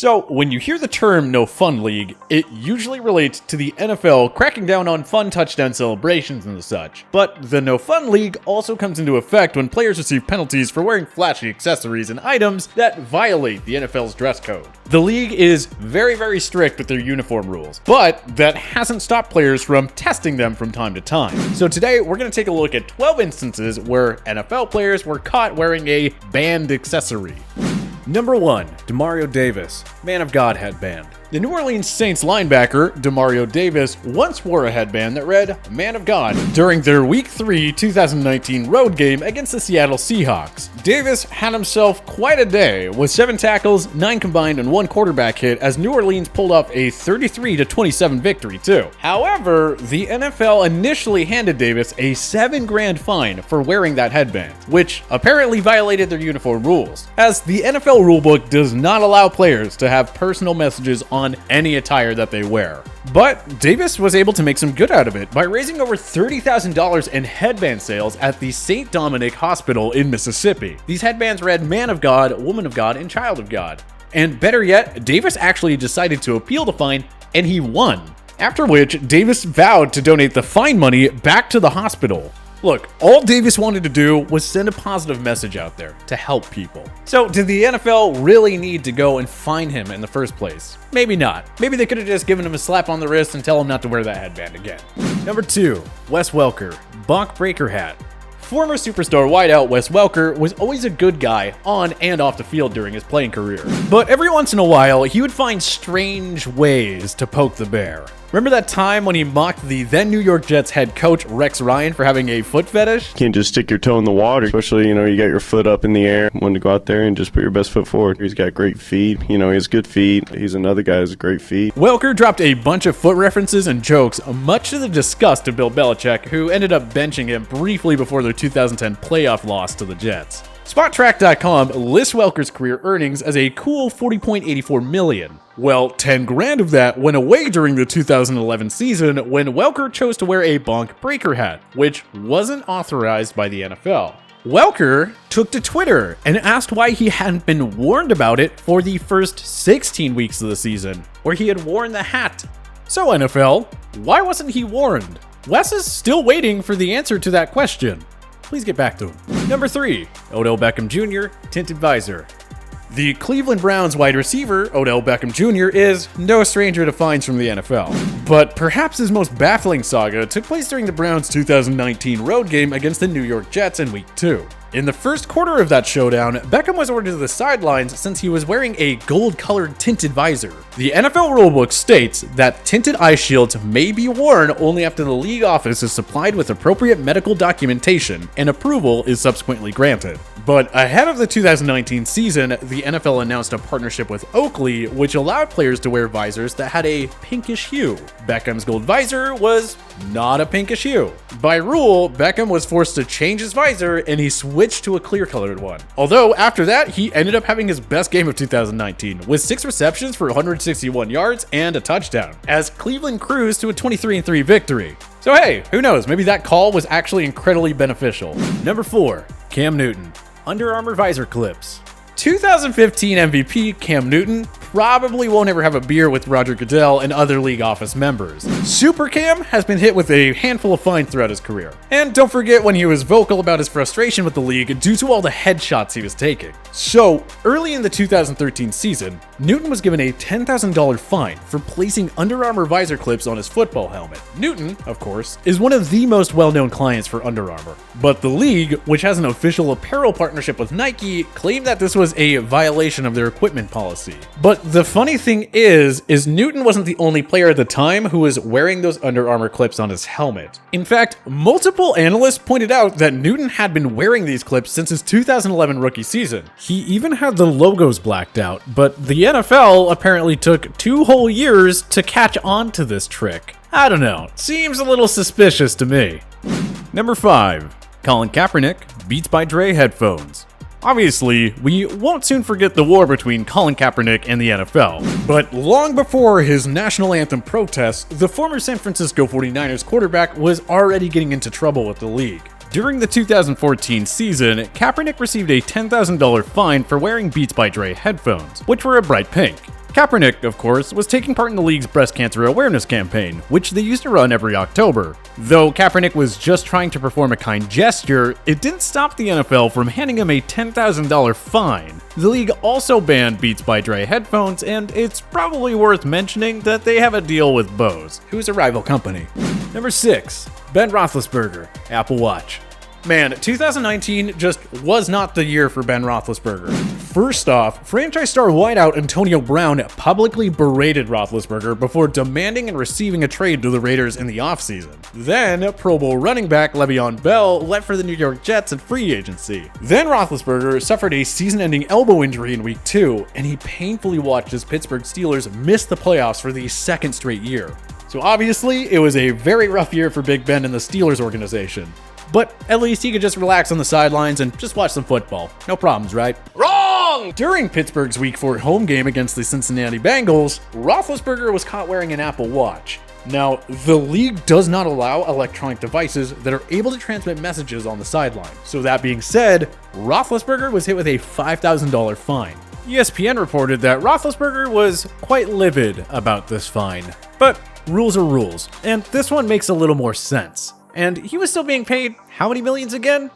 So, when you hear the term no fun league, it usually relates to the NFL cracking down on fun touchdown celebrations and such. But the no fun league also comes into effect when players receive penalties for wearing flashy accessories and items that violate the NFL's dress code. The league is very strict with their uniform rules, but that hasn't stopped players from testing them from time to time. So today, we're going to take a look at 12 instances where NFL players were caught wearing a banned accessory. Number 1. DeMario Davis, Man of God headband. The New Orleans Saints linebacker, DeMario Davis, once wore a headband that read, Man of God, during their Week 3 2019 road game against the Seattle Seahawks. Davis had himself quite a day, with 7 tackles, 9 combined, and 1 quarterback hit as New Orleans pulled off a 33-27 victory too. However, the NFL initially handed Davis a $7,000 fine for wearing that headband, which apparently violated their uniform rules, as the NFL rulebook does not allow players to have personal messages on any attire that they wear. But Davis was able to make some good out of it by raising over $30,000 in headband sales at the St. Dominic Hospital in Mississippi. These headbands read Man of God, Woman of God, and Child of God. And better yet, Davis actually decided to appeal the fine, and he won. After which, Davis vowed to donate the fine money back to the hospital. Look, all Davis wanted to do was send a positive message out there to help people. So, did the NFL really need to go and fine him in the first place? Maybe not. Maybe they could have just given him a slap on the wrist and tell him not to wear that headband again. Number 2. Wes Welker, BONK breaker hat. Former superstar wideout Wes Welker was always a good guy on and off the field during his playing career. But every once in a while, he would find strange ways to poke the bear. Remember that time when he mocked the then New York Jets head coach Rex Ryan for having a foot fetish? You can't just stick your toe in the water, especially, you got your foot up in the air. Want to go out there and just put your best foot forward. He's got great feet. He has good feet. He's another guy who has great feet. Welker dropped a bunch of foot references and jokes, much to the disgust of Bill Belichick, who ended up benching him briefly before their 2010 playoff loss to the Jets. SpotTrack.com lists Welker's career earnings as a cool $40.84 million. Well, $10,000 of that went away during the 2011 season when Welker chose to wear a BONK breaker hat, which wasn't authorized by the NFL. Welker took to Twitter and asked why he hadn't been warned about it for the first 16 weeks of the season, where he had worn the hat. So NFL, why wasn't he warned? Wes is still waiting for the answer to that question. Please get back to him. Number 3. Odell Beckham Jr. Tinted Visor. The Cleveland Browns wide receiver, Odell Beckham Jr., is no stranger to fines from the NFL. But perhaps his most baffling saga took place during the Browns' 2019 road game against the New York Jets in Week 2. In the first quarter of that showdown, Beckham was ordered to the sidelines since he was wearing a gold-colored tinted visor. The NFL rulebook states that tinted eye shields may be worn only after the league office is supplied with appropriate medical documentation and approval is subsequently granted. But ahead of the 2019 season, the NFL announced a partnership with Oakley, which allowed players to wear visors that had a pinkish hue. Beckham's gold visor was not a pinkish hue. By rule, Beckham was forced to change his visor and he switched to a clear-colored one. Although after that, he ended up having his best game of 2019 with 6 receptions for 161 yards and a touchdown, as Cleveland cruised to a 23-3 victory. So hey, who knows, maybe that call was actually incredibly beneficial. Number 4. Cam Newton, Under Armour visor clips. 2015 MVP Cam Newton probably won't ever have a beer with Roger Goodell and other league office members. Super Cam has been hit with a handful of fines throughout his career. And don't forget when he was vocal about his frustration with the league due to all the headshots he was taking. So, early in the 2013 season, Newton was given a $10,000 fine for placing Under Armour visor clips on his football helmet. Newton, of course, is one of the most well-known clients for Under Armour. But the league, which has an official apparel partnership with Nike, claimed that this was a violation of their equipment policy. But the funny thing is Newton wasn't the only player at the time who was wearing those Under Armour clips on his helmet. In fact, multiple analysts pointed out that Newton had been wearing these clips since his 2011 rookie season. He even had the logos blacked out, but the NFL apparently took 2 whole years to catch on to this trick. I don't know, seems a little suspicious to me. Number 5. Colin Kaepernick, Beats by Dre headphones. Obviously, we won't soon forget the war between Colin Kaepernick and the NFL, but long before his national anthem protests, the former San Francisco 49ers quarterback was already getting into trouble with the league. During the 2014 season, Kaepernick received a $10,000 fine for wearing Beats by Dre headphones, which were a bright pink. Kaepernick, of course, was taking part in the league's breast cancer awareness campaign, which they used to run every October. Though Kaepernick was just trying to perform a kind gesture, it didn't stop the NFL from handing him a $10,000 fine. The league also banned Beats by Dre headphones, and it's probably worth mentioning that they have a deal with Bose, who's a rival company. Number 6. Ben Roethlisberger, Apple Watch. Man, 2019 just was not the year for Ben Roethlisberger. First off, franchise star wideout Antonio Brown publicly berated Roethlisberger before demanding and receiving a trade to the Raiders in the offseason. Then, Pro Bowl running back Le'Veon Bell left for the New York Jets in free agency. Then Roethlisberger suffered a season-ending elbow injury in week 2, and he painfully watched his Pittsburgh Steelers miss the playoffs for the second straight year. So obviously, it was a very rough year for Big Ben and the Steelers organization. But at least he could just relax on the sidelines and just watch some football. No problems, right? Wrong! During Pittsburgh's Week 4 home game against the Cincinnati Bengals, Roethlisberger was caught wearing an Apple Watch. Now, the league does not allow electronic devices that are able to transmit messages on the sideline. So that being said, Roethlisberger was hit with a $5,000 fine. ESPN reported that Roethlisberger was quite livid about this fine. But rules are rules, and this one makes a little more sense. And he was still being paid how many millions again?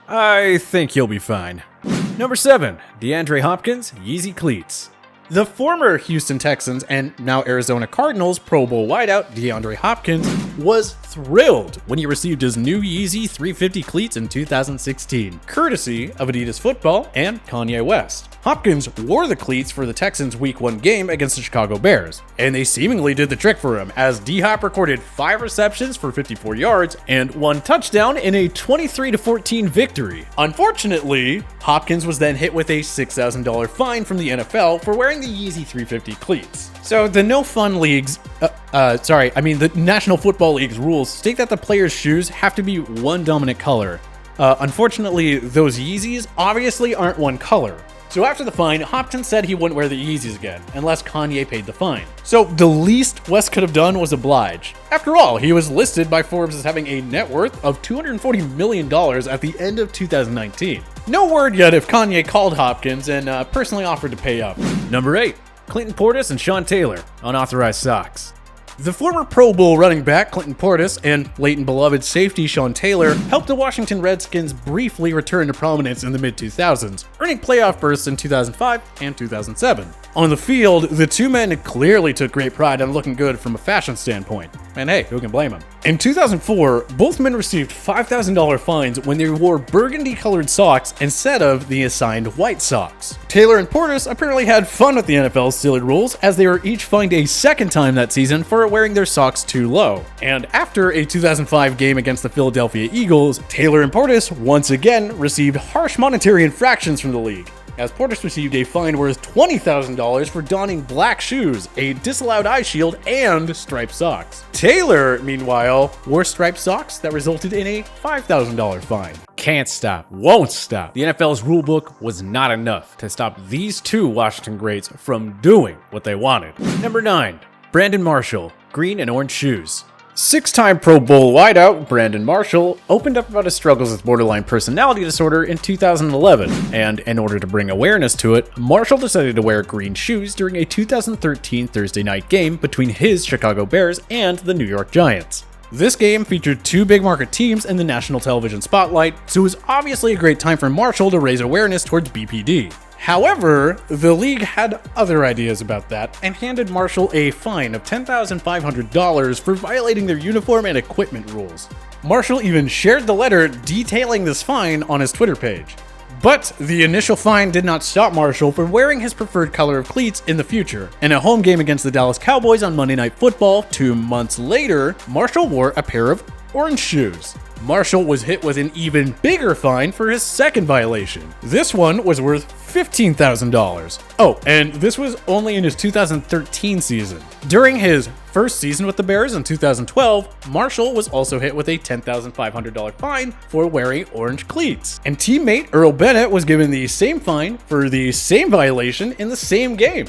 I think he'll be fine. Number 7. DeAndre Hopkins, Yeezy Cleats. The former Houston Texans and now Arizona Cardinals Pro Bowl wideout DeAndre Hopkins was thrilled when he received his new Yeezy 350 cleats in 2016, courtesy of ADIDAS Football and Kanye West. Hopkins wore the cleats for the Texans' Week 1 game against the Chicago Bears, and they seemingly did the trick for him as D-Hop recorded 5 receptions for 54 yards and 1 touchdown in a 23-14 victory. Unfortunately, Hopkins was then hit with a $6,000 fine from the NFL for wearing the Yeezy 350 cleats. So the the National Football League's rules state that the player's shoes have to be one dominant color. Unfortunately, those Yeezys obviously aren't one color. So after the fine, Hopkins said he wouldn't wear the Yeezys again, unless Kanye paid the fine. So the least West could have done was oblige. After all, he was listed by Forbes as having a net worth of $240 million at the end of 2019. No word yet if Kanye called Hopkins and personally offered to pay up. Number 8. Clinton Portis and Sean Taylor, unauthorized socks. The former Pro Bowl running back Clinton Portis and late and beloved safety Sean Taylor helped the Washington Redskins briefly return to prominence in the mid-2000s, earning playoff berths in 2005 and 2007. On the field, the two men clearly took great pride in looking good from a fashion standpoint. And hey, who can blame them? In 2004, both men received $5,000 fines when they wore burgundy-colored socks instead of the assigned white socks. Taylor and Portis apparently had fun with the NFL's silly rules, as they were each fined a second time that season for wearing their socks too low. And after a 2005 game against the Philadelphia Eagles, Taylor and Portis once again received harsh monetary infractions from the league, as Portis received a fine worth $20,000 for donning black shoes, a disallowed eye shield, and striped socks. Taylor, meanwhile, wore striped socks that resulted in a $5,000 fine. Can't stop, won't stop. The NFL's rulebook was not enough to stop these two Washington greats from doing what they wanted. Number 9. Brandon Marshall, green and orange shoes. 6-time Pro Bowl wideout Brandon Marshall opened up about his struggles with borderline personality disorder in 2011, and in order to bring awareness to it, Marshall decided to wear green shoes during a 2013 Thursday night game between his Chicago Bears and the New York Giants. This game featured two big market teams in the national television spotlight, so it was obviously a great time for Marshall to raise awareness towards BPD. However, the league had other ideas about that and handed Marshall a fine of $10,500 for violating their uniform and equipment rules. Marshall even shared the letter detailing this fine on his Twitter page. But the initial fine did not stop Marshall from wearing his preferred color of cleats in the future. In a home game against the Dallas Cowboys on Monday Night Football 2 months later, Marshall wore a pair of orange shoes. Marshall was hit with an even bigger fine for his second violation. This one was worth $15,000. Oh, and this was only in his 2013 season. During his first season with the Bears in 2012, Marshall was also hit with a $10,500 fine for wearing orange cleats. And teammate Earl Bennett was given the same fine for the same violation in the same game.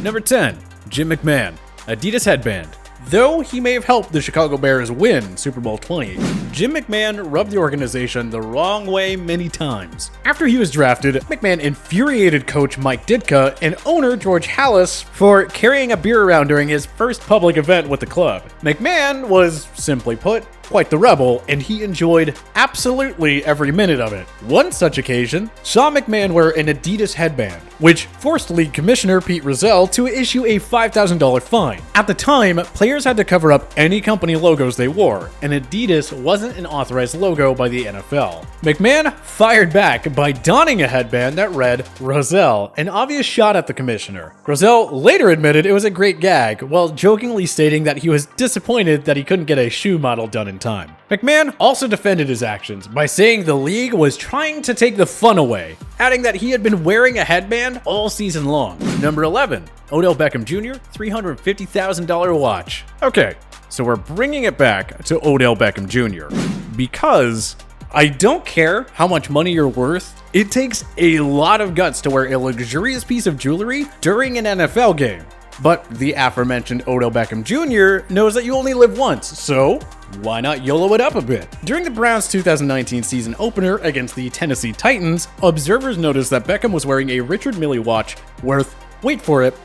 Number 10. Jim McMahon, Adidas headband. Though he may have helped the Chicago Bears win Super Bowl 20, Jim McMahon rubbed the organization the wrong way many times. After he was drafted, McMahon infuriated coach Mike Ditka and owner George Halas for carrying a beer around during his first public event with the club. McMahon was, simply put, quite the rebel, and he enjoyed absolutely every minute of it. One such occasion saw McMahon wear an ADIDAS headband, which forced league commissioner Pete Rozelle to issue a $5,000 fine. At the time, players had to cover up any company logos they wore, and ADIDAS wasn't an authorized logo by the NFL. McMahon fired back by donning a headband that read Rozelle, an obvious shot at the commissioner. Rozelle later admitted it was a great gag, while jokingly stating that he was disappointed that he couldn't get a shoe model done in time. McMahon also defended his actions by saying the league was trying to take the fun away, adding that he had been wearing a headband all season long. Number 11, Odell Beckham Jr., $350,000 watch. Okay, so we're bringing it back to Odell Beckham Jr. because I don't care how much money you're worth, it takes a lot of guts to wear a luxurious piece of jewelry during an NFL game. But the aforementioned Odell Beckham Jr. knows that you only live once, so why not YOLO it up a bit? During the Browns' 2019 season opener against the Tennessee Titans, observers noticed that Beckham was wearing a Richard Mille watch worth, wait for it,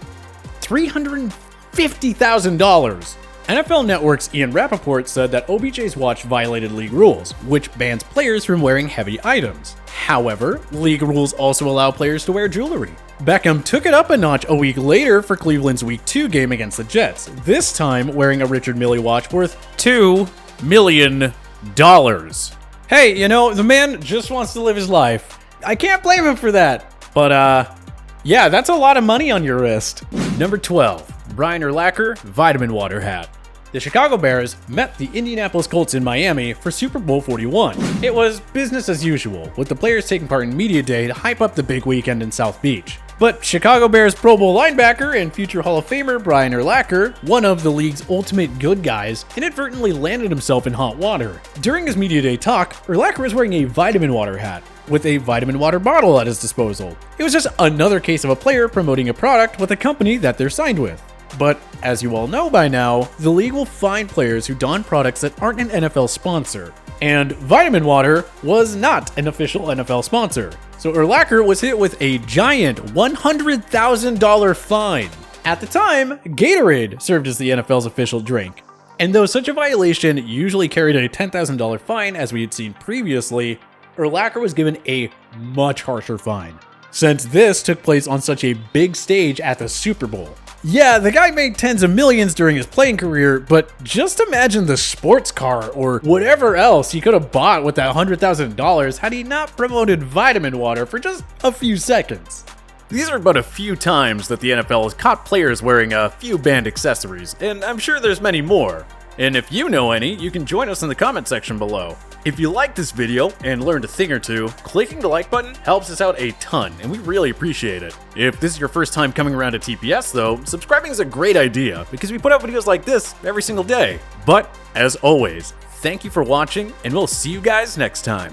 $350,000. NFL Network's Ian Rappaport said that OBJ's watch violated league rules, which bans players from wearing heavy items. However, league rules also allow players to wear jewelry. Beckham took it up a notch a week later for Cleveland's Week 2 game against the Jets, this time wearing a Richard Mille watch worth $2 million. Hey, you know, the man just wants to live his life. I can't blame him for that. But, yeah, that's a lot of money on your wrist. Number 12. Brian Urlacher Vitamin Water Hat. The Chicago Bears met the Indianapolis Colts in Miami for Super Bowl 41. It was business as usual, with the players taking part in Media Day to hype up the big weekend in South Beach. But Chicago Bears Pro Bowl linebacker and future Hall of Famer Brian Urlacher, one of the league's ultimate good guys, inadvertently landed himself in hot water. During his Media Day talk, Urlacher was wearing a vitamin water hat with a vitamin water bottle at his disposal. It was just another case of a player promoting a product with a company that they're signed with. But as you all know by now, the league will fine players who don products that aren't an NFL sponsor. And Vitamin Water was not an official NFL sponsor. So Urlacher was hit with a giant $100,000 fine. At the time, Gatorade served as the NFL's official drink. And though such a violation usually carried a $10,000 fine as we had seen previously, Urlacher was given a much harsher fine, since this took place on such a big stage at the Super Bowl. Yeah, the guy made tens of millions during his playing career, but just imagine the sports car or whatever else he could have bought with that $100,000 had he not promoted vitamin water for just a few seconds. These are but a few times that the NFL has caught players wearing a few banned accessories, and I'm sure there's many more. And if you know any, you can join us in the comment section below. If you liked this video and learned a thing or two, clicking the like button helps us out a ton, and we really appreciate it. If this is your first time coming around to TPS though, subscribing is a great idea because we put out videos like this every single day. But as always, thank you for watching, and we'll see you guys next time.